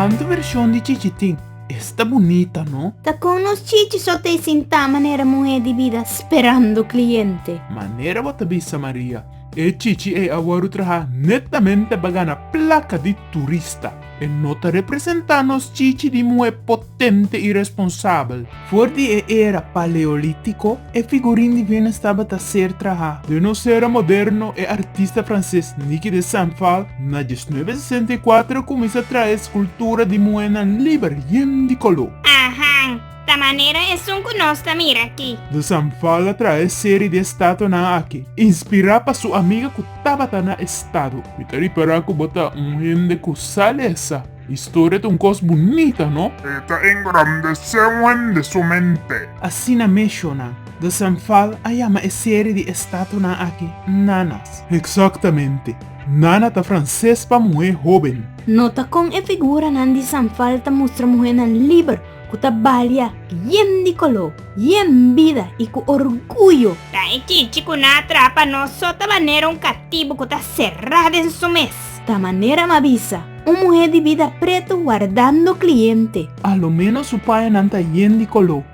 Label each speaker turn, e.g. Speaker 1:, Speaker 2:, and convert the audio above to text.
Speaker 1: quanta versione di Chichitín. Esta bonita, ¿no?
Speaker 2: Ta con unos chichis sote sinta manera mujer de vida esperando cliente.
Speaker 1: Manera botabissa Maria. E Chichi e awaru traha nettamente bagana placa di turista. E nota representanos Chichi di mue potente e responsabile. Fuori e era paleolitico e figurin di viene stava a ser traha. De no era moderno e artista francés Niki de Saint-Phal na 1964 comienza a traer scultura di muena liber yen di color.
Speaker 3: Ajá. Ta manera es un conosta mira aquí.
Speaker 1: De Saint-Phal trae serie de estado na aqui, inspirada su amiga que estaba na estado. Mitari para que bota gente que sale esa. Historia de un cos bonita, ¿no?
Speaker 4: Está engrandecendo de su mente.
Speaker 1: Assim na menciona. De Saint-Phal llama a serie de estado na aqui, Nanas. Exactamente. Nana ta francés pa mujer joven.
Speaker 2: Nota con e figura nan di San falta mostra mujer nan liber. Kuta balya, yen di color, yen vida y cu orgullo.
Speaker 3: Ta e chichi kuna atrapa no sota manera un cativo que está cerrada en su mes.
Speaker 2: Ta manera mavisa, un mujer de vida preto guardando cliente.
Speaker 1: A lo menos su pai nanta yen di color.